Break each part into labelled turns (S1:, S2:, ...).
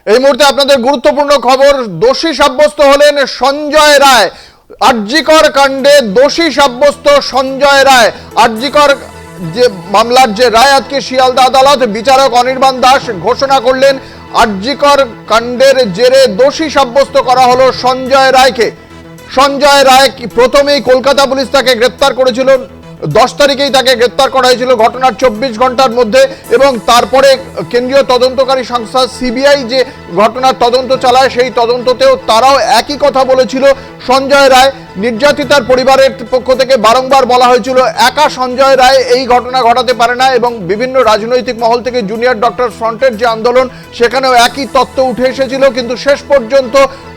S1: এই মুহূর্তে আপনাদের গুরুত্বপূর্ণ খবর, দোষী সাব্যস্ত হলেন সঞ্জয় রায়। আরজিকর কাণ্ডে দোষী সাব্যস্ত সঞ্জয় রায়। আরজিকর যে মামলার যে রায় আজকে শিয়ালদা আদালত, বিচারক অনির্বাণ দাস ঘোষণা করলেন আরজিকর কাণ্ডের জেরে দোষী সাব্যস্ত করা হলো সঞ্জয় রায়কে। সঞ্জয় রায় প্রথমেই কলকাতা পুলিশ তাকে গ্রেপ্তার করেছিল, 10 তারিখেই তাকে গ্রেপ্তার করা হয়েছিল ঘটনার 24 ঘন্টার মধ্যে, এবং তারপরে কেন্দ্রীয় তদন্তকারী সংস্থা সিবিআই যে ঘটনার তদন্ত চালায় সেই তদন্ততেও তারাও একই কথা বলেছিল। সঞ্জয় রায় নির্যাতিতার পরিবারের পক্ষ থেকে বারংবার বলা হয়েছিল একা সঞ্জয় রায় এই ঘটনা ঘটাতে পারে না, এবং বিভিন্ন রাজনৈতিক মহল থেকে জুনিয়র ডক্টর ফ্রন্টের যে আন্দোলন সেখানেও একই তত্ত্ব উঠে এসেছিল। কিন্তু শেষ পর্যন্ত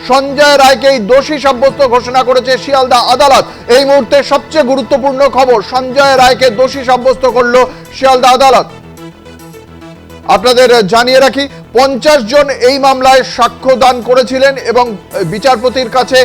S1: সঞ্জয় রায়কেই দোষী সাব্যস্ত ঘোষণা করেছে শিয়ালদা আদালত। এই মুহূর্তে সবচেয়ে গুরুত্বপূর্ণ খবর, সঞ্জয় রায়কে দোষী সাব্যস্ত করল শিয়ালদা আদালত। আপনাদের জানিয়ে রাখি 50 জন এই মামলায় সাক্ষ্য দান করেছিলেন, এবং বিচারপতির কাছে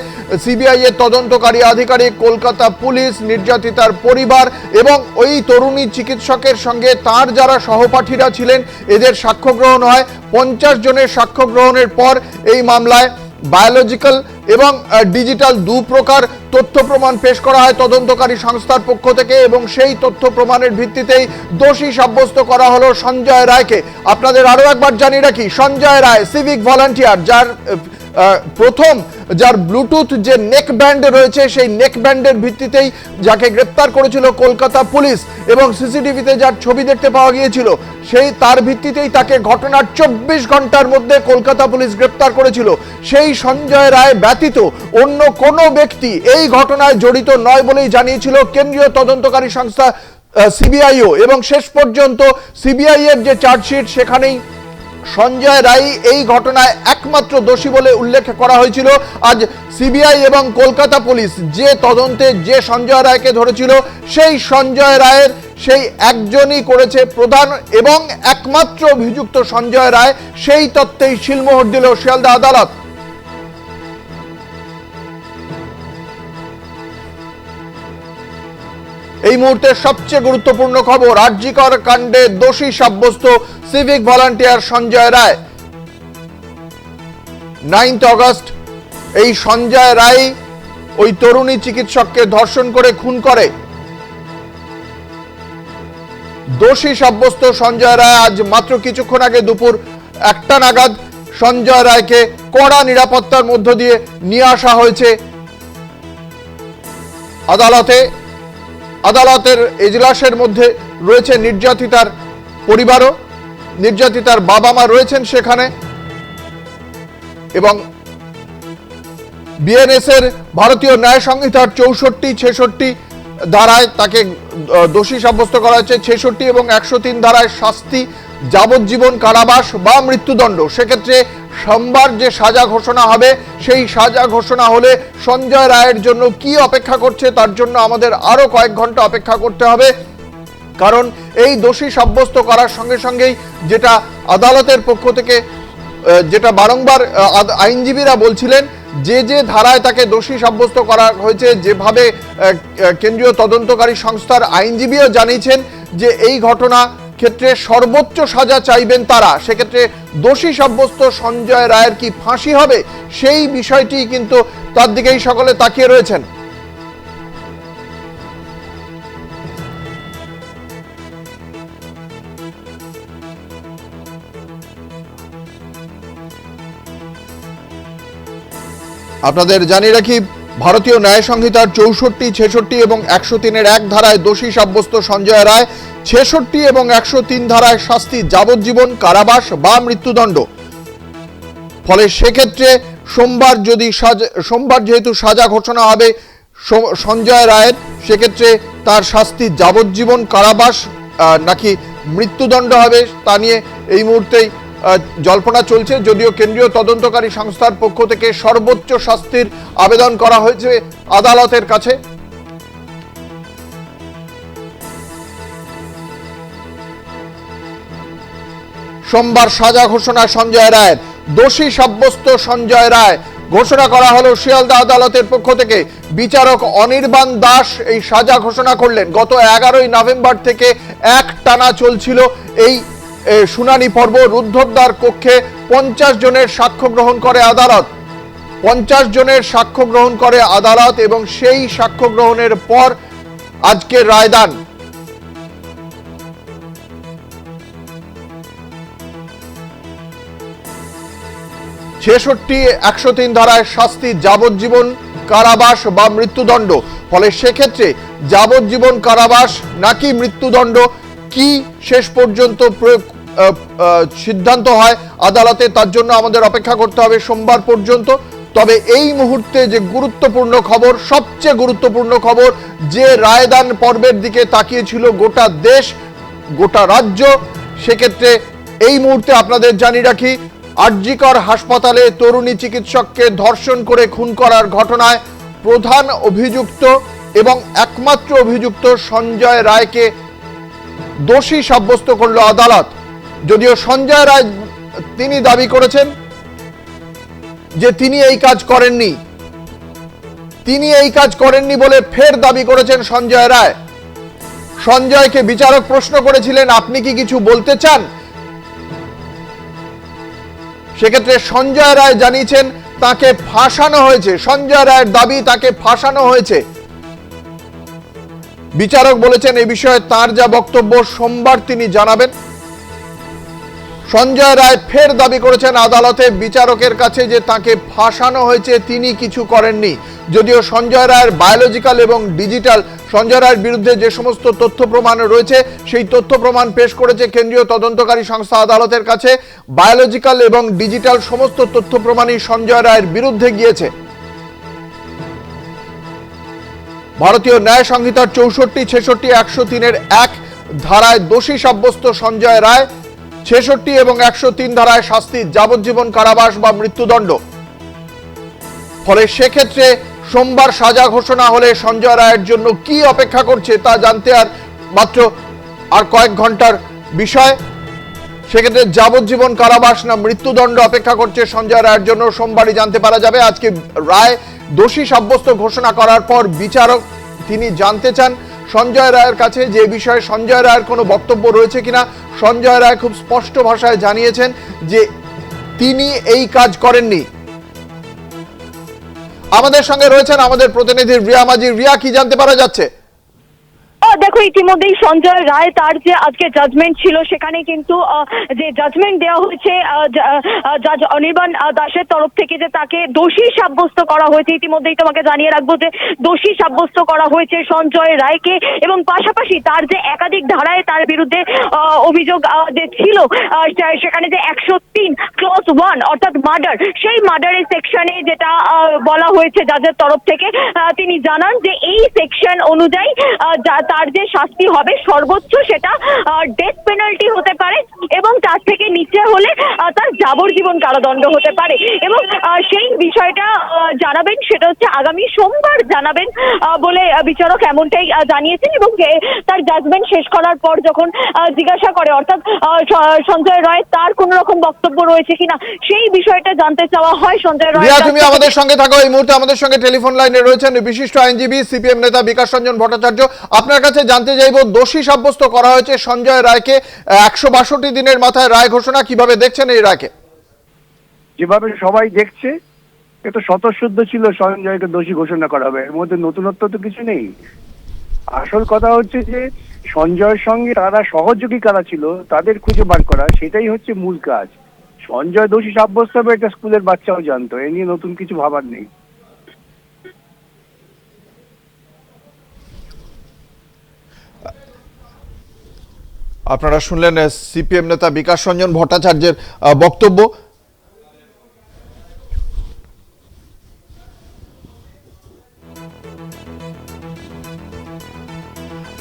S1: সিবিআই এর তদন্তকারী আধিকারিক, কলকাতা পুলিশ, নির্যাতিতার পরিবার এবং ওই তরুণী চিকিৎসকের সঙ্গে তার যারা সহপাঠীরা ছিলেন এদের সাক্ষ্য গ্রহণ হয়। 50 জনের সাক্ষ্য গ্রহণের পর এই মামলায় বায়োলজিক্যাল এবং ডিজিটাল দু প্রকার তথ্য প্রমাণ পেশ করা হয় তদন্তকারী সংস্থার পক্ষ থেকে, এবং সেই তথ্য প্রমাণের ভিত্তিতেই দোষী সাব্যস্ত করা হলো সঞ্জয় রায়কে। আপনাদের আরো একবার জানিয়ে রাখি, সঞ্জয় রায় সিভিক ভলান্টিয়ার, যার প্রথম যার ব্লুটুথ যে নেক ব্যান্ড রয়েছে সেই নেক ব্যান্ডের ভিত্তিতেই যাকে গ্রেপ্তার করেছিল কলকাতা পুলিশ, এবং সিসিটিভিতে যার ছবি দেখতে পাওয়া গিয়েছিল সেই তার ভিত্তিতেই তাকে ঘটনার 24 ঘন্টার মধ্যে কলকাতা পুলিশ গ্রেপ্তার করেছিল। সেই সঞ্জয় রায় ব্যতীত অন্য কোনো ব্যক্তি এই ঘটনায় জড়িত নয় বলেই জানিয়েছিল কেন্দ্রীয় তদন্তকারী সংস্থা সিবিআইও, এবং শেষ পর্যন্ত সিবিআই এর যে চার্জশিট সেখানেই সঞ্জয় রায় এই ঘটনায় একমাত্র দোষী বলে উল্লেখ করা হয়েছিল। আজ সিবিআই এবং কলকাতা পুলিশ যে তদন্তে যে সঞ্জয় রায়কে ধরেছিল সেই সঞ্জয় রায়ের সেই একজনই করেছে প্রধান এবং একমাত্র অভিযুক্ত সঞ্জয় রায়, সেই তত্ত্বেই শিলমোহর দিল শিয়ালদা আদালত। এই মুহূর্তে সবচেয়ে গুরুত্বপূর্ণ খবর, আরজিকর কাণ্ডে দোষী সাব্যস্ত civic volunteer Sanjay Roy. 9 August এই সঞ্জয় রায় ওই তরুণী চিকিৎসককে ধর্ষণ করে খুন করে। দোষী সাব্যস্ত সঞ্জয় রায় আজ মাত্র কিছুক্ষণ আগে দুপুর 1টা নাগাদ সঞ্জয় রায়কে কড়া নিরাপত্তার মধ্য দিয়ে নিয়ে আসা হয়েছে আদালতে। আদালতের এজলাসের মধ্যে রয়েছে নির্যাতিতার পরিবারও, নির্যাতিতার বাবা মা রয়েছেন সেখানে, এবং বিএনএস এর ভারতীয় ন্যায় সংহিতার 64, 66 ধারায় তাকে দোষী সাব্যস্ত করা হয়েছে। 66 এবং 103 ধারায় শাস্তি যাবজ্জীবন কারাবাস বা মৃত্যুদণ্ড। সেক্ষেত্রে সোমবার যে সাজা ঘোষণা হবে সেই সাজা ঘোষণা হলে সঞ্জয় রায়ের জন্য কি অপেক্ষা করছে তার জন্য আমাদের আরো কয়েক ঘন্টা অপেক্ষা করতে হবে, কারণ এই দোষী সাব্যস্ত করার সঙ্গে সঙ্গেই যেটা আদালতের পক্ষ থেকে যেটা বারংবার আইনজীবীরা বলছিলেন, যে যে ধারায় তাকে দোষী সাব্যস্ত করা হয়েছে, যেভাবে কেন্দ্রীয় তদন্তকারী সংস্থার আইনজীবীও জানিয়েছেন যে এই ঘটনা ক্ষেত্রে সর্বোচ্চ সাজা চাইবেন তারা, সেক্ষেত্রে দোষী সাব্যস্ত সঞ্জয় রায়ের কি ফাঁসি হবে সেই বিষয়টি কিন্তু তার দিকেই সকলে তাকিয়ে রয়েছেন। আপনাদের জানিয়ে রাখি, ভারতীয় ন্যায় সংহিতার 64, 66 এবং 103-এর 1 ধারায় দোষী সাব্যস্ত সঞ্জয় রায়, 66 এবং 103 ধারায় শাস্তি যাবজ্জীবন কারাবাস বা মৃত্যুদণ্ড। ফলে সেক্ষেত্রে সোমবার যেহেতু সাজা ঘোষণা হবে সঞ্জয় রায়ের, সেক্ষেত্রে তার শাস্তি যাবজ্জীবন কারাবাস নাকি মৃত্যুদণ্ড হবে তা নিয়ে এই মুহূর্তেই জল্পনা চলছে। যদিও কেন্দ্রীয় তদন্তকারী সংস্থার পক্ষ থেকে সর্বোচ্চ শাস্তির আবেদন করা হয়েছে আদালতের কাছে। সোমবার সাজা ঘোষণা সঞ্জয় রায়ের, দোষী সাব্যস্ত সঞ্জয় রায় ঘোষণা করা হলো শিয়ালদা আদালতের পক্ষ থেকে। বিচারক অনির্বাণ দাস এই সাজা ঘোষণা করলেন। গত 11ই নভেম্বর থেকে একটানা চলছিল এই শুনানি পর্ব। রুদ্ধদ্বার কক্ষে 50 জনের সাক্ষ্য গ্রহণ করে আদালত। 50 জনের সাক্ষ্য গ্রহণ করে আদালত এবং সেই সাক্ষ্য গ্রহণের পর আজকে রায়দান। ছেষট্টি 103 ধারায় শাস্তি যাবজ্জীবন কারাবাস বা মৃত্যুদণ্ড। ফলে সেক্ষেত্রে যাবজ্জীবন কারাবাস নাকি মৃত্যুদণ্ড কি শেষ পর্যন্ত সিদ্ধান্ত হয় আদালতে, তার জন্য আমাদের অপেক্ষা করতে হবে সোমবার পর্যন্ত। তবে এই মুহূর্তে যে গুরুত্বপূর্ণ খবর, সবচেয়ে গুরুত্বপূর্ণ খবর, যে রায়দান পর্বের দিকে তাকিয়েছিল গোটা দেশ, গোটা রাজ্য, সেক্ষেত্রে এই মুহূর্তে আপনাদের জানিয়ে রাখি, আরজিকর হাসপাতালে তরুণী চিকিৎসককে ধর্ষণ করে খুন করার ঘটনায় প্রধান অভিযুক্ত এবং একমাত্র অভিযুক্ত সঞ্জয় রায়কে দোষী সাব্যস্ত করল আদালত। যদিও সঞ্জয় রায় তিনি দাবি করেছেন যে তিনি এই কাজ করেননি, বলে ফের দাবি করেছেন সঞ্জয় রায়। সঞ্জয়কে বিচারক প্রশ্ন করেছিলেন, আপনি কি কিছু বলতে চান? সেক্ষেত্রে সঞ্জয় রায় জানিয়েছেন তাকে ফাঁসানো হয়েছে। সঞ্জয় রায়ের দাবি তাকে ফাঁসানো হয়েছে। বিচারক বলেছেন এই বিষয়ে তার যা বক্তব্য সোমবার তিনি জানাবেন। সঞ্জয় রায় ফের দাবি করেছেন আদালতে বিচারকের কাছে যে তাকে ফাঁসানো হয়েছে, তিনি কিছু করেননি। যদিও সঞ্জয় রায়ের বায়োলজিক্যাল এবং ডিজিটাল, সঞ্জয় রায়ের বিরুদ্ধে যে সমস্ত তথ্য প্রমাণ রয়েছে সেই তথ্য প্রমাণ পেশ করেছে কেন্দ্রীয় তদন্তকারী সংস্থা আদালতের কাছে। বায়োলজিক্যাল এবং ডিজিটাল সমস্ত তথ্য প্রমাণই সঞ্জয় রায়ের বিরুদ্ধে গিয়েছে। ভারতীয় ন্যায় সংহিতার 64, 66, 103-এর 1 ধারায় দোষী সাব্যস্ত সঞ্জয় রায়। 66 এবং 103 ধারায় শাস্তি যাবজ্জীবন কারাবাস বা মৃত্যুদণ্ড। ফলে সেক্ষেত্রে সোমবার সাজা ঘোষণা হলে সঞ্জয় রায়ের জন্য কি অপেক্ষা করছে তা জানতে মাত্র কয়েক ঘন্টার বিষয়। সেক্ষেত্রে যাবজ্জীবন কারাবাস না মৃত্যুদণ্ড অপেক্ষা করছে সঞ্জয় রায়ের জন্য সোমবারই জানতে পারা যাবে। আজকে রায় দোষী সাব্যস্ত ঘোষণা করার পর বিচারক তিনি জানতে চান সঞ্জয় রায়ের কাছে যে বিষয়ে সঞ্জয় রায়ের কোনো বক্তব্য রয়েছে কিনা। সঞ্জয় রায় খুব স্পষ্ট ভাষায় জানিয়েছেন যে তিনি এই কাজ করেননি। আমাদের সঙ্গে রয়েছেন আমাদের প্রতিনিধি রিয়া মাঝি। রিয়া, কি জানতে পারা যাচ্ছে?
S2: দেখো, ইতিমধ্যেই সঞ্জয় রায় তার যে আজকে জাজমেন্ট ছিল সেখানে কিন্তু যে জাজমেন্ট দেওয়া হয়েছে জাজ অনির্বাণ দাসের তরফ থেকে যে তাকে দোষী সাব্যস্ত করা হয়েছে। ইতিমধ্যেই তোমাকে জানিয়ে রাখবো যে দোষী সাব্যস্ত করা হয়েছে সঞ্জয় রায়কে, এবং পাশাপাশি তার যে একাধিক ধারায় তার বিরুদ্ধে অভিযোগ যে ছিল সেখানে যে 103 ক্লজ 1 অর্থাৎ মার্ডার, সেই মার্ডারের সেকশনে যেটা বলা হয়েছে জাজের তরফ থেকে, তিনি জানান যে এই সেকশন অনুযায়ী তার যে শাস্তি হবে সর্বোচ্চ সেটা ডেথ পেনাল্টি হতে পারে, এবং তার থেকে নিচে হলে তার যাবজ্জীবন কারাদণ্ড হতে পারে। এবং সেই বিষয়টা জানাবেন, সেটা হচ্ছে আগামী সোমবার জানাবেন বলে বিচারক এমনটাই জানিয়েছেন। এবং তার জাজমেন্ট শেষ করার পর যখন জিজ্ঞাসা করে, অর্থাৎ সঞ্জয় রায় তার কোন রকম বক্তব্য রয়েছে কিনা সেই বিষয়টা জানতে চাওয়া হয় সঞ্জয় রায়।
S1: তুমি আমাদের সঙ্গে থাকো। এই মুহূর্তে আমাদের সঙ্গে টেলিফোন লাইনে রয়েছেন বিশিষ্ট আইনজীবী সিপিএম নেতা বিকাশ রঞ্জন ভট্টাচার্য। আপনার কাছে জানতে চাইব, দোষী সাব্যস্ত করা হয়েছে সঞ্জয় রায়কে, 162 দিনের মাথায় রায় ঘোষণা, কিভাবে দেখছেন এই রায়কে?
S3: যেভাবে সবাই দেখছে, এটা স্বতঃসিদ্ধ ছিল সঞ্জয়কে দোষী ঘোষণা করা হবে, এর মধ্যে নতুনত্ব তো কিছু নেই। আসল কথা হচ্ছে যে সঞ্জয়ের সঙ্গে তারা সহযোগী কারা ছিল তাদের খুঁজে বার করা, সেটাই হচ্ছে মূল কাজ। সঞ্জয় দোষী সাব্যস্ত হবে এটা স্কুলের বাচ্চাও জানতো, এ নিয়ে নতুন কিছু ভাবার নেই।
S1: আপনারা শুনলেন সিপিএম নেতা বিকাশ রঞ্জন ভট্টাচার্যের বক্তব্য।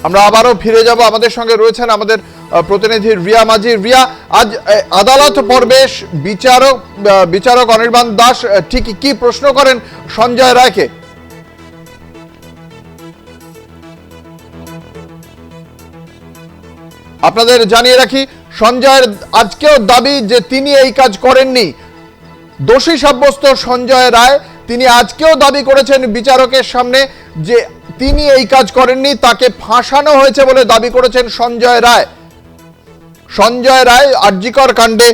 S1: আমরা আবারও ফিরে যাব, আমাদের সঙ্গে রয়েছেন আমাদের প্রতিনিধি রিয়া মাঝি। রিয়া, আজ আদালত পর্বে বিচারক অনির্বাণ দাস ঠিক কি প্রশ্ন করেন সঞ্জয় রায়কে? আপনাদের জানিয়ে রাখি, সঞ্জয়ের আজকেও দাবি যে তিনি এই কাজ করেননি। দোষী সাব্যস্ত সঞ্জয় রায় তিনি আজকেও দাবি করেছেন বিচারকের সামনে যে তিনি এই কাজ করেননি, তাকে ফাঁসানো হয়েছে বলে দাবি করেছেন সঞ্জয় রায়। সঞ্জয় রায় আরজিকর কাণ্ডে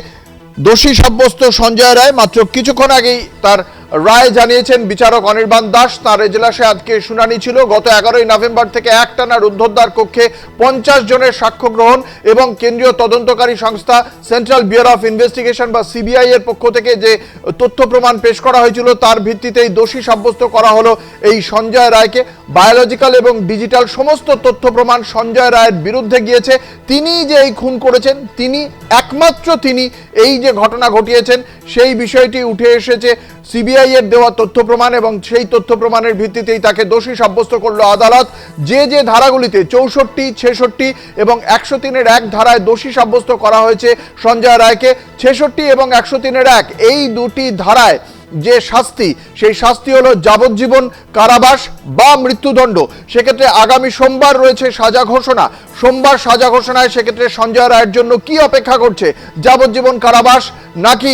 S1: দোষী সাব্যস্ত সঞ্জয় রায় মাত্র কিছুক্ষণ আগেই তার রায় জানিয়েছেন বিচারক অনির্বাণ দাস। তার এজলাসে আজকে শুনানি ছিল। গত 11ই নভেম্বর থেকে একটানা রুদ্ধদ্বার কক্ষে 50 জনের সাক্ষ্য গ্রহণ এবং কেন্দ্রীয় তদন্তকারী সংস্থা সেন্ট্রাল ব্যুরো অফ ইনভেস্টিগেশন বা সিবিআই এর পক্ষ থেকে যে তথ্য প্রমাণ পেশ করা হয়েছিল তার ভিত্তিতেই দোষী সাব্যস্ত করা হলো এই সঞ্জয় রায়কে। বায়োলজিক্যাল এবং ডিজিটাল সমস্ত তথ্য প্রমাণ সঞ্জয় রায়ের বিরুদ্ধে গিয়েছে। তিনি যে এই খুন করেছেন, তিনি একমাত্র তিনি এই যে ঘটনা ঘটিয়েছেন সেই বিষয়টি উঠে এসেছে সিবিআই এর দেওয়া তথ্য প্রমাণ এবং সেই তথ্য প্রমাণের ভিত্তিতেই তাকে দোষী সাব্যস্ত করলো আদালত। যে যে ধারাগুলিতে 64, 66 এবং 103-1 ধারায় দোষী সাব্যস্ত করা হয়েছে সঞ্জয় রায়কে, 66 এবং 103-1 এই দুটি ধারায় যে শাস্তি, সেই শাস্তি হলো যাবজ্জীবন কারাবাস বা মৃত্যুদণ্ড। সেক্ষেত্রে আগামী সোমবার রয়েছে সাজা ঘোষণা। সোমবার সাজা ঘোষণায় সেক্ষেত্রে সঞ্জয় রায়ের জন্য কি অপেক্ষা করছে, যাবজ্জীবন কারাবাস নাকি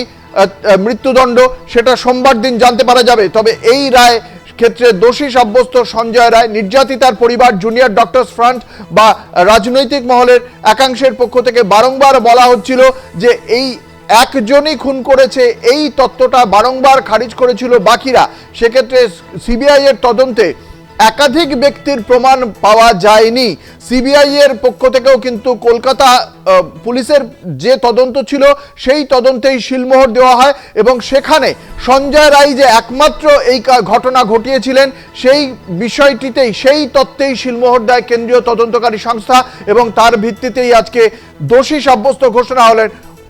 S1: মৃত্যুদণ্ড, সেটা সোমবার দিন জানতে পারা যাবে। তবে এই রায় ক্ষেত্রে দোষী সাব্যস্ত সঞ্জয় রায়, নির্যাতিতার পরিবার, জুনিয়র ডক্টরস ফ্রন্ট বা রাজনৈতিক মহলের একাংশের পক্ষ থেকে বারংবার বলা হচ্ছিল যে এই একজনই খুন করেছে, এই তত্ত্বটা বারংবার খারিজ করেছিল বাকিরা। সেক্ষেত্রে সিবিআই এর তদন্তে একাধিক ব্যক্তির প্রমাণ পাওয়া যায়নি। সিবিআই এর পক্ষ থেকেও কিন্তু কলকাতা পুলিশের যে তদন্ত ছিল সেই তদন্তেই শিলমোহর দেওয়া হয় এবং সেখানে সঞ্জয় রায় যে একমাত্র এই ঘটনা ঘটিয়েছিলেন সেই বিষয়টিতেই, সেই তত্ত্বেই শিলমোহর দেয় কেন্দ্রীয় তদন্তকারী সংস্থা এবং তার ভিত্তিতেই আজকে দোষী সাব্যস্ত ঘোষণা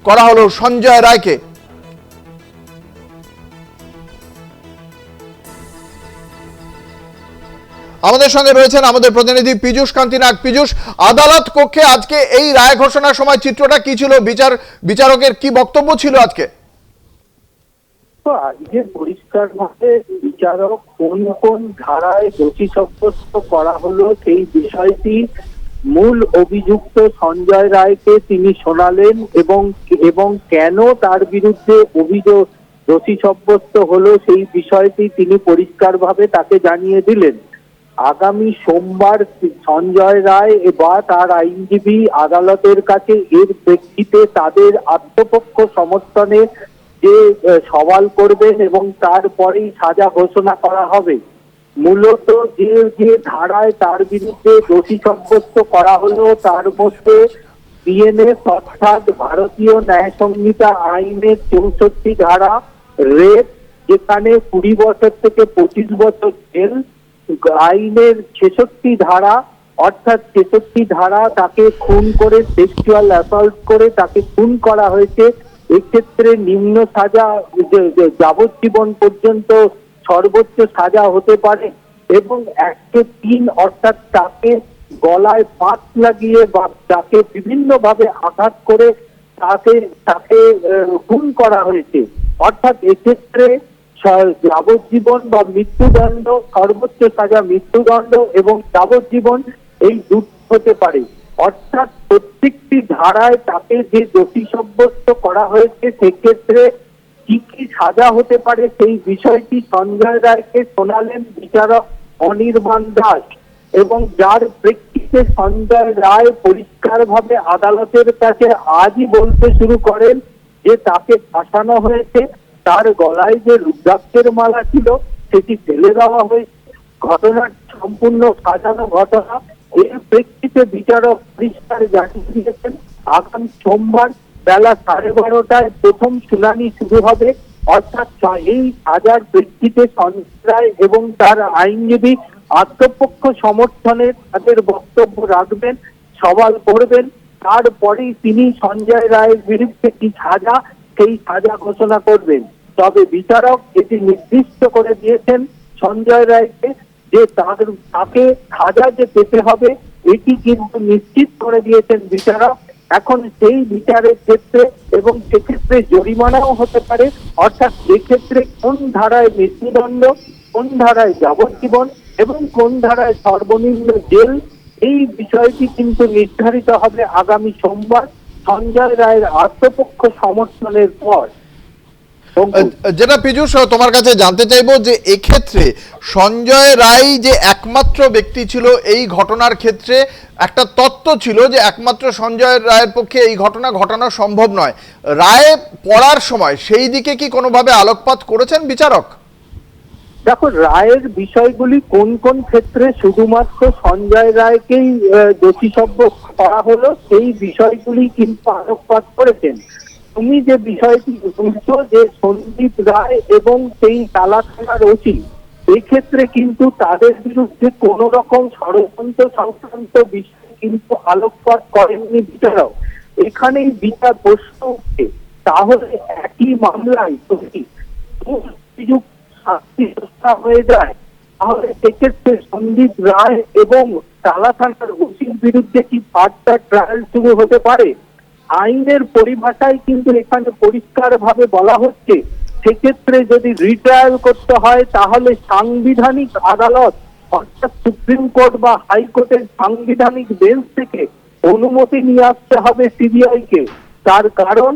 S1: করা হলো সঞ্জয় রায়কে। আমাদের সঙ্গে রয়েছেন আমাদের প্রতিনিধি পীযূষ কান্তি নাগ। পীযূষ, আদালত কক্ষে আজকে এই রায় ঘোষণার সময় চিত্রটা কি ছিল? বিচারকের কি বক্তব্য ছিল আজকে?
S4: আজকে পরিষ্কারভাবে বিচারক কোন কোন ধারায় দোষী সাব্যস্ত করা হলো সেই বিষয়টি মূল অভিযুক্ত সঞ্জয় রায়কে তিনি শোনালেন এবং কেন তার বিরুদ্ধে অভিযোগ দোষী সাব্যস্ত হলো সেই বিষয়টি তিনি পরিষ্কারভাবে তাকে জানিয়ে দিলেন। আগামী সোমবার সঞ্জয় রায় বা তার আইনজীবী আদালতের কাছে এর প্রেক্ষিতে তাদের আত্মপক্ষ সমর্থনে যে সওয়াল করবেন এবং তারপরেই সাজা ঘোষণা করা হবে। মূলত যে যে ধারায় তার বিরুদ্ধে দোষী সাব্যস্ত করা হলো তার মধ্যে বিএনএস অর্থাৎ ভারতীয় ন্যায় সংহিতা আইনের 64 ধারা, রেপ যেখানে 20 বছর থেকে 25 বছর জেল, আইনের 66 ধারা অর্থাৎ 66 ধারা তাকে খুন করে, সেক্সুয়াল অ্যাসল্ট করে তাকে খুন করা হয়েছে, এক্ষেত্রে নিম্ন সাজা যাবজ্জীবন পর্যন্ত সর্বোচ্চ সাজা হতে পারে এবং 103 অর্থাৎ তাকে গলায় ফাঁস লাগিয়ে বা তাকে বিভিন্ন ভাবে আঘাত করে তাকে খুন করা হয়েছে। অর্থাৎ এক্ষেত্রে যাবজ্জীবন বা মৃত্যুদণ্ড, সর্বোচ্চ সাজা মৃত্যুদণ্ড এবং যাবজ্জীবন এই দুটো হতে পারে। অর্থাৎ প্রত্যেকটি ধারায় তাকে যে দোষী সাব্যস্ত করা হয়েছে সেক্ষেত্রে কি কি সাজা হতে পারে সেই বিষয়টি সঞ্জয় রায়কে শোনালেন বিচারক অনির্বাণ দাস এবং যার প্রেক্ষিতে সঞ্জয় রায় পরিষ্কারভাবে আদালতের কাছে আজই বলতে শুরু করেন যে তাকে ফাঁসানো হয়েছে, তার গলায় যে রুদ্রাক্ষের মালা ছিল সেটি ফেলে দেওয়া হয়েছে, ঘটনার সম্পূর্ণ সাজানো ঘটনা। এর প্রেক্ষিতে বিচারক পরিষ্কার জানিয়ে দিয়েছেন আগামী সোমবার বেলা 12:30টায় প্রথম শুনানি শুরু হবে। অর্থাৎ এই সাজার প্রেক্ষিতে সঞ্জয় রায় এবং তার আইনজীবী আত্মপক্ষ সমর্থনে তাদের বক্তব্য রাখবেন, সওয়াল করবেন, তারপরেই তিনি সঞ্জয় রায়ের বিরুদ্ধে কি সাজা সেই সাজা ঘোষণা করবেন। তবে বিচারক এটি নির্দিষ্ট করে দিয়েছেন সঞ্জয় রায়কে যে তাকে সাজা যে পেতে হবে এটি কিন্তু নিশ্চিত করে দিয়েছেন বিচারক। এখন সেই বিচারের ক্ষেত্রে এবং সেক্ষেত্রে জরিমানাও হতে পারে, অর্থাৎ এক্ষেত্রে কোন ধারায় মৃত্যুদণ্ড, কোন ধারায় যাবজ্জীবন এবং কোন ধারায় সর্বনিম্ন জেল, এই বিষয়টি কিন্তু নির্ধারিত হবে আগামী সোমবার সঞ্জয় রায়ের আত্মপক্ষ সমর্থনের পর।
S1: যেটা পীযূষ তোমার কাছে জানতে চাইবো যে এক্ষেত্রে সঞ্জয় রায় যে একমাত্র ব্যক্তি ছিল এই ঘটনার ক্ষেত্রে, একটা তত্ত্ব ছিল যে একমাত্র সঞ্জয় রায়ের পক্ষে এই ঘটনা ঘটানো সম্ভব নয়। রায় পড়ার সময় সেই দিকে কি কোনোভাবে আলোকপাত করেছেন বিচারক?
S4: দেখো, রায়ের বিষয়গুলি কোন কোন ক্ষেত্রে শুধুমাত্র সঞ্জয় রায়কেই দোষী সাব্যস্ত করা হলো সেই বিষয়গুলি কিন্তু আলোকপাত করেছেন। তুমি যে বিষয়টি বলছো যে সন্দীপ রায় এবং সেই তালা থানার ওসি, এক্ষেত্রে কিন্তু তাদের বিরুদ্ধে কোন রকম ষড়যন্ত্র সংক্রান্ত বিষয় কিন্তু আলোকপাত করেননি বিচারক। এখানেই বিচার প্রশ্ন উঠে, তাহলে একই মামলায় যদি শাস্তি হয়ে যায়, তাহলে সেক্ষেত্রে সন্দীপ রায় এবং তালা থানার ওসির বিরুদ্ধে কি ফার্দার ট্রায়াল শুরু হতে পারে? আইনের পরিভাষায় কিন্তু এখানে পরিষ্কার ভাবে বলা হচ্ছে, সেক্ষেত্রে যদি রিট্রায়াল করতে হয় তাহলে সাংবিধানিক আদালত অর্থাৎ সুপ্রিম কোর্ট বা হাইকোর্টের সাংবিধানিক বেঞ্চ থেকে অনুমতি নিয়ে আসতে হবে সিবিআই কে। তার কারণ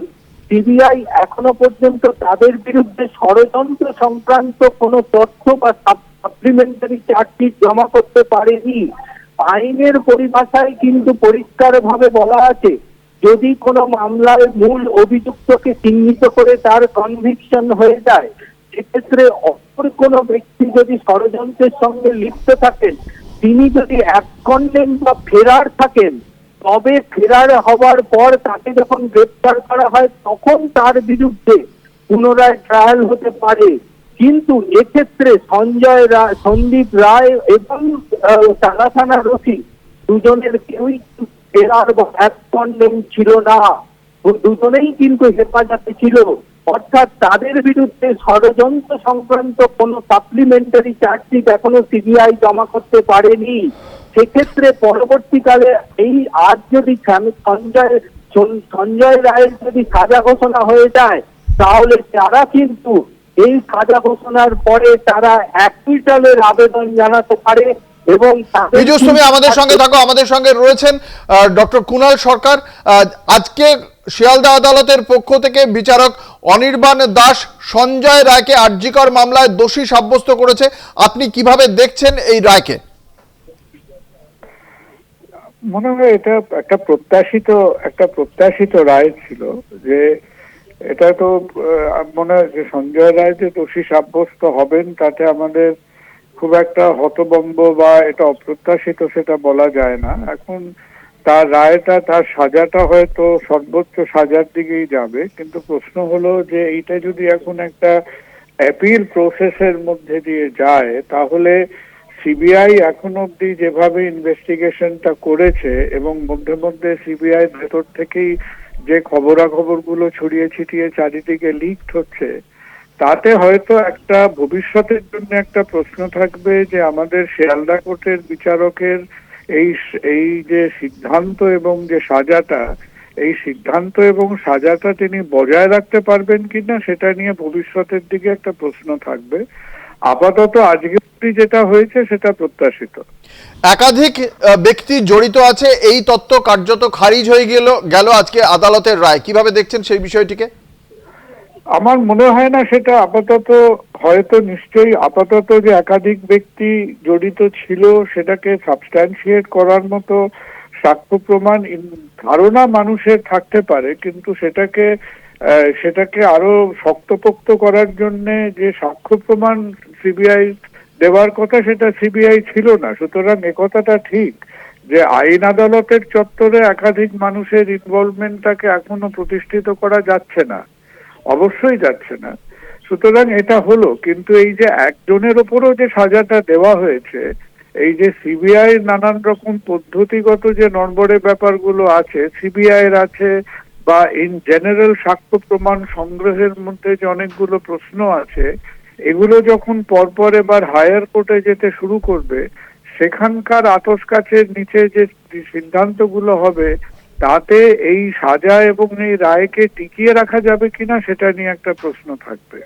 S4: সিবিআই এখনো পর্যন্ত তাদের বিরুদ্ধে ষড়যন্ত্র সংক্রান্ত কোনো তথ্য বা সাপ্লিমেন্টারি চার্জশিট জমা করতে পারেনি। আইনের পরিভাষায় কিন্তু পরিষ্কার ভাবে বলা আছে, যদি কোনো মামলায় মূল অভিযুক্তকে চিহ্নিত করে তার কনভিকশন হয়ে যায়, সেক্ষেত্রে অপর কোনো ব্যক্তি যদি ষড়যন্ত্রের সঙ্গে লিপ্ত থাকেন, তিনি যদি অ্যাবসকন্ডেন্ট বা ফেরার থাকেন, তবে ফেরার হওয়ার পর তাকে যখন গ্রেপ্তার করা হয় তখন তার বিরুদ্ধে পুনরায় ট্রায়াল হতে পারে। কিন্তু এক্ষেত্রে সন্দীপ রায় এবং তালা থানার ওসি দুজনের কেউই ফেরার বা অ্যাবসকন্ডেন্ট ছিল না, দুজনেই কিন্তু হেফাজতে ছিল। অর্থাৎ তাদের বিরুদ্ধে ষড়যন্ত্র সংক্রান্ত কোনো সাপ্লিমেন্টারি চার্জশিট এখনো সিবিআই জমা করতে পারেনি। সেক্ষেত্রে পরবর্তীকালে এই আজ যদি সঞ্জয় রায়ের যদি সাজা ঘোষণা হয়ে যায়, তাহলে তারা কিন্তু এই সাজা ঘোষণার পরে তারা অ্যাকুইটালের আবেদন জানাতে পারে। এবং
S1: পীযূষ, তুমি আমাদের সঙ্গে থাকো, আমাদের সঙ্গে রয়েছেন ডক্টর কুণাল সরকার। আজকে শিয়ালদা আদালতের পক্ষ থেকে বিচারক অনির্বাণ দাস সঞ্জয় রায়কে আরজিকর মামলায় দোষী সাব্যস্ত করেছে। আপনি কিভাবে দেখছেন এই রায়কে?
S5: মনে হয় এটা একটা প্রত্যাশিত রায় ছিল। যে এটা তো মনে হয় যে সঞ্জয় রায় যে দোষী সাব্যস্ত হবেন তাতে আমাদের খুব একটা হতভম্ব বা এটা অপ্রত্যাশিত সেটা বলা যায় না। এখন তার রায়টা, তার সাজাটা হয়তো সর্বোচ্চ সাজার দিকেই যাবে, কিন্তু প্রশ্ন হলো যে এইটা যদি এখন একটা অ্যাপিল প্রসেসের মধ্যে দিয়ে যায়, তাহলে সিবিআই এখন অব্দি যেভাবে ইনভেস্টিগেশনটা করেছে এবং মধ্যে মধ্যে সিবিআই ভেতর থেকেই যে খবরাখবরগুলো ছড়িয়ে ছিটিয়ে চারিদিকে লিকড হচ্ছে, তাতে হয়তো একটা ভবিষ্যতের জন্য একটা প্রশ্ন থাকবে যে আমাদের শিয়ালদা কোর্টের বিচারকের এই যে সিদ্ধান্ত এবং যে সাজাটা, এই সিদ্ধান্ত এবং সাজাটা তিনি বজায় রাখতে পারবেন কিনা সেটা নিয়ে ভবিষ্যতের দিকে একটা প্রশ্ন থাকবে। আপাতত আজকে যেটা হয়েছে সেটা প্রত্যাশিত।
S1: একাধিক ব্যক্তি জড়িত আছে, এই তত্ত্ব কার্যত খারিজ হয়ে গেল আজকে আদালতের রায়। কিভাবে দেখছেন সেই বিষয়টিকে?
S5: আমার মনে হয় না সেটা আপাতত, হয়তো নিশ্চয়ই আপাতত যে একাধিক ব্যক্তি জড়িত ছিল সেটাকে সাবস্ট্যান্সিয়েট করার মতো সাক্ষ্য প্রমাণ ধারণা মানুষের থাকতে পারে, কিন্তু সেটাকে আরো শক্তপোক্ত করার জন্য যে সাক্ষ্য প্রমাণ সিবিআই দেওয়ার কথা সেটা সিবিআই ছিল না। সুতরাং একথাটা ঠিক যে আইন আদালতের চত্বরে একাধিক মানুষের ইনভলভমেন্টটাকে এখনো প্রতিষ্ঠিত করা যাচ্ছে না, অবশ্যই যাচ্ছে না। সুতরাং এটা হলো, কিন্তু এই যে একজনের ওপরও যে সাজাটা দেওয়া হয়েছে, এই যে সিবিআই নানান রকম পদ্ধতিগত যে নড়বড়ে ব্যাপারগুলো আছে সিবিআই এর আছে, বা ইন জেনারেল সাক্ষ্য প্রমাণ সংগ্রহের মধ্যে যে অনেকগুলো প্রশ্ন আছে, এগুলো যখন পরপর এবার হায়ার কোর্টে যেতে শুরু করবে, সেখানকার আতস কাছের নিচে যে সিদ্ধান্তগুলো হবে তাতে এই সাজা এবং এই রায়কে টিকিয়ে রাখা যাবে কিনা সেটা নিয়ে একটা প্রশ্ন থাকবে।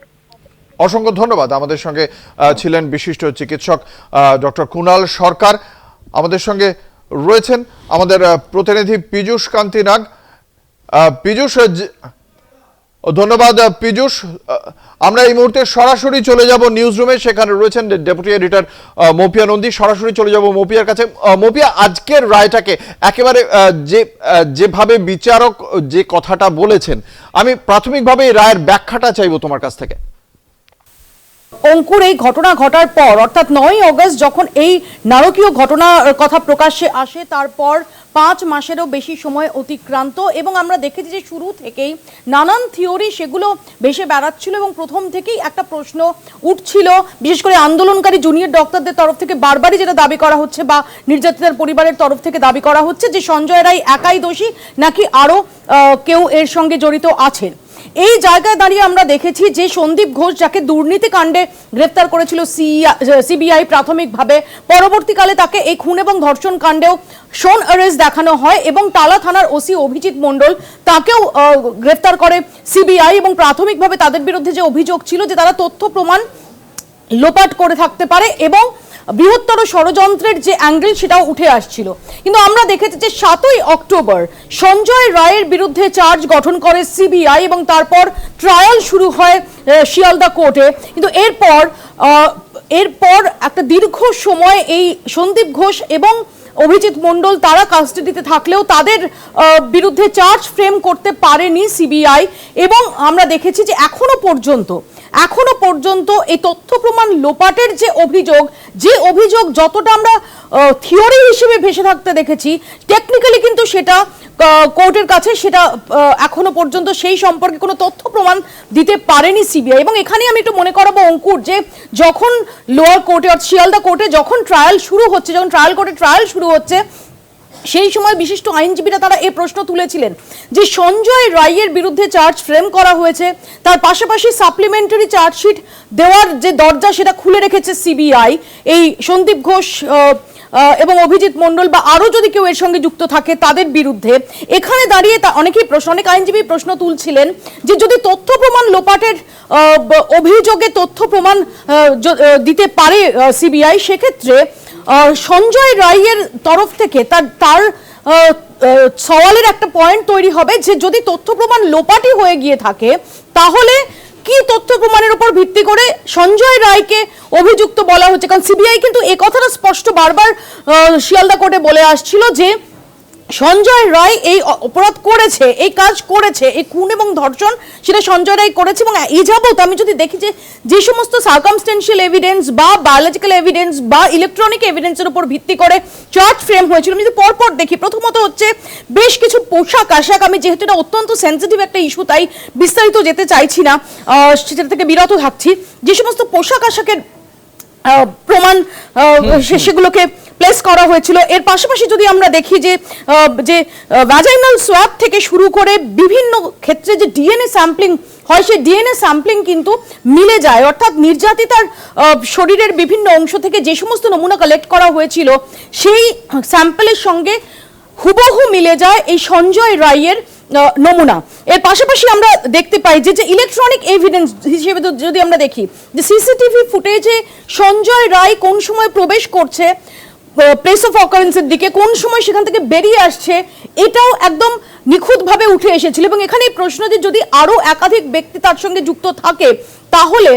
S1: অসংখ্য ধন্যবাদ। আমাদের সঙ্গে ছিলেন বিশিষ্ট চিকিৎসক ডক্টর কুণাল সরকার। আমাদের সঙ্গে রয়েছেন আমাদের প্রতিনিধি পীযূষ কান্তি নাগ। পীযূষ, ধন্যবাদ পীযূষ। আমরা এই মুহূর্তে সরাসরি চলে যাব নিউজ রুমে, সেখানে রয়েছেন ডেপুটি এডিটর মৌপিয়া নন্দী। সরাসরি চলে যাব মৌপিয়ার কাছে। মৌপিয়া, আজকের রায়টাকে একেবারে যেভাবে বিচারক যে কথাটা বলেছেন, আমি প্রাথমিকভাবে এই রায়ের ব্যাখ্যাটা চাইবো তোমার কাছ থেকে।
S6: অঙ্কুর, এই ঘটনা ঘটার পর অর্থাৎ 9ই অগস্ট যখন এই নারকীয় ঘটনার কথা প্রকাশ্যে আসে, তারপর 5 মাসেরও বেশি সময় অতিক্রান্ত এবং আমরা দেখেছি যে শুরু থেকেই নানান থিওরি সেগুলো ভেসে বেড়াচ্ছিল এবং প্রথম থেকেই একটা প্রশ্ন উঠছিল, বিশেষ করে আন্দোলনকারী জুনিয়র ডক্টরদের তরফ থেকে বারবারই যেটা দাবি করা হচ্ছে বা নির্যাতিতার পরিবারের তরফ থেকে দাবি করা হচ্ছে যে সঞ্জয় রায় একাই দোষী নাকি আরও কেউ এর সঙ্গে জড়িত আছেন। এই জায়গায় দাঁড়িয়ে আমরা দেখেছি যে সন্দীপ ঘোষ, যাকে দুর্নীতি কাণ্ডে গ্রেফতার করেছিল সিবিআই প্রাথমিকভাবে, পরবর্তীকালে তাকে এই খুন এবং ধর্ষণ কাণ্ডেও শোন অ্যারেস্ট দেখানো হয় এবং টালা থানার ওসি অভিজিৎ মণ্ডল তাকেও গ্রেফতার করে সিবিআই এবং প্রাথমিকভাবে তাদের বিরুদ্ধে যে অভিযোগ ছিল যে তারা তথ্য প্রমাণ লোপাট করে থাকতে পারে এবং বৃহত্তর ষড়যন্ত্রের যে অ্যাঙ্গেল সেটাও উঠে আসছিল। কিন্তু আমরা দেখেছি যে 7ই অক্টোবর সঞ্জয় রায়ের বিরুদ্ধে চার্জ গঠন করে সিবিআই এবং তারপর ট্রায়াল শুরু হয় শিয়ালদা কোর্টে। কিন্তু এরপর একটা দীর্ঘ সময় এই সন্দীপ ঘোষ এবং অভিজিৎ মণ্ডল তারা কাস্টাডিতে থাকলেও তাদের বিরুদ্ধে চার্জ ফ্রেম করতে পারেনি সিবিআই এবং আমরা দেখেছি যে এখনো পর্যন্ত এই তথ্য প্রমাণ লোপাটের যে অভিযোগ যতটা আমরা থিওরি হিসেবে ভেসে থাকতে দেখেছি, টেকনিক্যালি কিন্তু সেটা কোর্টের কাছে সেটা এখনো পর্যন্ত সেই সম্পর্কে কোনো তথ্য প্রমাণ দিতে পারেনি সিবিআই। এবং এখানে আমি একটু মনে করাবো অঙ্কুর, যে যখন লোয়ার কোর্টে অর্থাৎ শিয়ালদা কোর্টে যখন ট্রায়াল শুরু হচ্ছে সেই সময় বিশিষ্ট আইনজীবীরা তারা এই প্রশ্ন তুলেছিলেন যে সঞ্জয় রায়ের বিরুদ্ধে চার্জ ফ্রেম করা হয়েছে, তার পাশাপাশি সাপ্লিমেন্টারি চার্জশিট দেওয়ার যে দরজা সেটা খুলে রেখেছে সিবিআই এই সন্দীপ ঘোষ এবং অভিজিৎ মণ্ডল বা আরো যদি কেউ এর সঙ্গে যুক্ত থাকে তাদের বিরুদ্ধে। এখানে দাঁড়িয়ে অনেক আইনজীবী প্রশ্ন তুলছিলেন যে যদি তথ্য প্রমাণ লোপাটের অভিযোগে তথ্য প্রমাণ দিতে পারে সিবিআই, সেক্ষেত্রে সঞ্জয় রায়ের তরফ থেকে তার সওয়ালের একটা পয়েন্ট তৈরি হবে যে যদি তথ্য প্রমাণ লোপাটি হয়ে গিয়ে থাকে তাহলে কি তথ্য প্রমাণের উপর ভিত্তি করে সঞ্জয় রায়কে অভিযুক্ত বলা হচ্ছে। কারণ সিবিআই কিন্তু এই কথাটা স্পষ্ট বারবার শিয়ালদা কোর্টে বলে আসছিল যে সঞ্জয় রায় এই অপরাধ করেছে, এই কাজ করেছে, এই খুন এবং ধর্ষণ সেটা সঞ্জয় রায় করেছে। এবং এই যাবত আমি যদি দেখি যে সমস্ত সার্কামস্টেন্সিয়াল এভিডেন্স বা বায়োলজিক্যাল এভিডেন্স বা ইলেকট্রনিক এভিডেন্সের উপর ভিত্তি করে চার্জ ফ্রেম হয়েছিল, আমি যদি পরপর দেখি, প্রথমত হচ্ছে বেশ কিছু পোশাক আশাক, আমি যেহেতু এটা অত্যন্ত সেন্সিটিভ একটা ইস্যু তাই বিস্তারিত যেতে চাইছি না, সেটা থেকে বিরত থাকছি। যে সমস্ত পোশাক আশাকের প্রমাণ সেগুলোকে প্লেস করা হয়েছিল, এর পাশাপাশি যদি আমরা দেখি যে ভ্যাজাইনাল সোয়াব থেকে শুরু করে বিভিন্ন ক্ষেত্রে যে ডিএনএ স্যাম্পলিং হয়, সেই ডিএনএ স্যাম্পলিং কিন্তু মিলে যায়, অর্থাৎ নির্যাতিতার শরীরের বিভিন্ন অংশ থেকে যে সমস্ত নমুনা কালেক্ট করা হয়েছিল সেই স্যাম্পলের সঙ্গে হুবহু মিলে যায় এই সঞ্জয় রায়ের নমুনা। এর পাশাপাশি আমরা দেখতে পাই যে ইলেকট্রনিক এভিডেন্স হিসেবে যদি আমরা দেখি যে সিসিটিভি ফুটেজে সঞ্জয় রায় কোন সময় প্রবেশ করছে প্লেস অফ অকারেন্সের দিকে, কোন সময় সেখান থেকে বেরিয়ে আসছে, এটাও একদম নিখুঁতভাবে উঠে এসেছিল। এবং এখানে এই প্রশ্ন যে যদি আরো একাধিক ব্যক্তি তার সঙ্গে যুক্ত থাকে তাহলে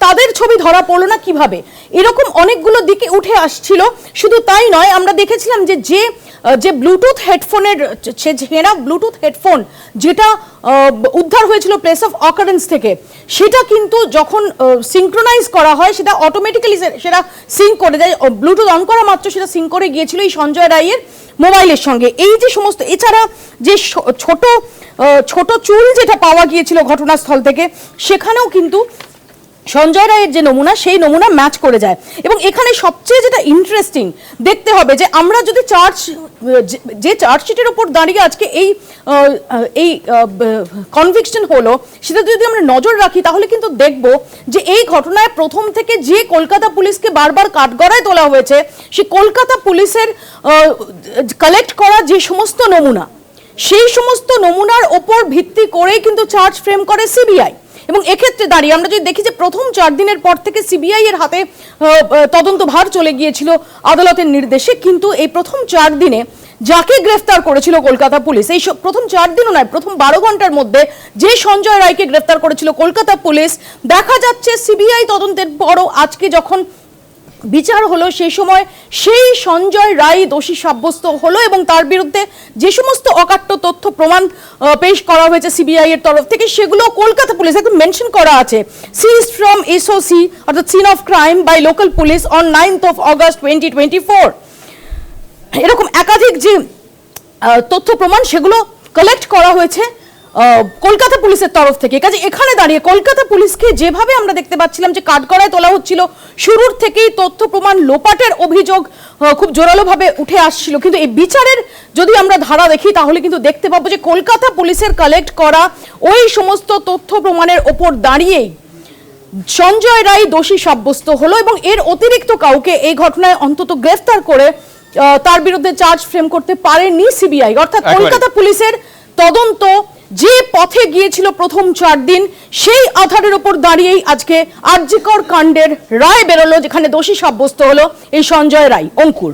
S6: তাদের ছবি ধরা পড়লো না কিভাবে, এরকম অনেকগুলো দিকে উঠে আসছিল। শুধু তাই নয়, আমরা দেখেছিলাম যে ব্লুটুথ হেডফোনের ব্লুটুথ হেডফোন যেটা উদ্ধার হয়েছিল প্লেস অফ অকারেন্স থেকে, সেটা কিন্তু যখন সিঙ্ক্রোনাইজ করা হয় সেটা অটোমেটিক্যালি সেটা সিঙ্ক করে দেয়, ব্লুটুথ অন করা মাত্র সেটা সিঙ্ক করে গিয়েছিল এই সঞ্জয় রায়ের মোবাইলের সঙ্গে। এই যে সমস্ত, এছাড়া যে ছোট চুল যেটা পাওয়া গিয়েছিল ঘটনাস্থল থেকে, সেখানেও কিন্তু সঞ্জয় রায়ের যে নমুনা সেই নমুনা ম্যাচ করে যায়। এবং এখানে সবচেয়ে যেটা ইন্টারেস্টিং দেখতে হবে যে আমরা যদি চার্জশিটের উপর দাঁড়িয়ে আজকে এই কনভিকশন হলো, সেটা যদি আমরা নজর রাখি তাহলে কিন্তু দেখব যে এই ঘটনায় প্রথম থেকে যে কলকাতা পুলিশকে বারবার কাঠগড়ায় তোলা হয়েছে, সেই কলকাতা পুলিশের কালেক্ট করা যে সমস্ত নমুনা, সেই সমস্ত নমুনার ওপর ভিত্তি করেই কিন্তু চার্জ ফ্রেম করে সিবিআই। এবং এক্ষেত্রে দাঁড়িয়ে আমরা যদি দেখি যে প্রথম 4 দিনের পর থেকে সিবিআই এর হাতে তদন্তভার চলে গিয়েছিল আদালতের নির্দেশে, কিন্তু এই প্রথম 4 দিনে যাকে গ্রেফতার করেছিল কলকাতা পুলিশ, এই প্রথম 4 দিনও নয়, প্রথম 12 ঘন্টার মধ্যে যে সঞ্জয় রায়কে গ্রেফতার করেছিল কলকাতা পুলিশ, দেখা যাচ্ছে সিবিআই তদন্তের পরও আজকে যখন বিচার হলো সেই সময় সেই সঞ্জয় রায় দোষী সাব্যস্ত হলো এবং তার বিরুদ্ধে যে সমস্ত অকাট্য তথ্য প্রমাণ পেশ করা হয়েছে সিবিআই এর তরফ থেকে, সেগুলো কলকাতা পুলিশ একদম মেনশন করা আছে, সিজ ফ্রম এসওসি অর্থাৎ scene of crime by local police on 9th of August 2024। এরকম একাধিক যে তথ্য প্রমাণ সেগুলো কালেক্ট করা হয়েছে কলকাতা পুলিশের তরফ থেকে। কাজে এখানে দাঁড়িয়ে কলকাতা পুলিশকে যেভাবে আমরা দেখতে পাচ্ছিলাম যে কাঠগড়ায় তোলা হচ্ছিল, শুরুর থেকেই তথ্য প্রমাণ লোপাটের অভিযোগ খুব জোরালোভাবে উঠে আসছিল, কিন্তু এই বিচারের যদি আমরা ধারা দেখি তাহলে কিন্তু দেখতে পাবো যে কলকাতা পুলিশের কালেক্ট করা ওই সমস্ত তথ্য প্রমাণের ওপর দাঁড়িয়েই সঞ্জয় রায় দোষী সাব্যস্ত হলো এবং এর অতিরিক্ত কাউকে এই ঘটনায় অন্তত গ্রেফতার করে তার বিরুদ্ধে চার্জ ফ্রেম করতে পারেনি সিবিআই। অর্থাৎ কলকাতা পুলিশের তদন্ত যে পথে গিয়েছিল প্রথম 4 দিন, সেই আধারের উপর দাঁড়িয়েই আজকে আরজিকর কাণ্ডের রায় বেরোলো, যেখানে দোষী সাব্যস্ত হলো এই সঞ্জয় রায়। অঙ্কুর।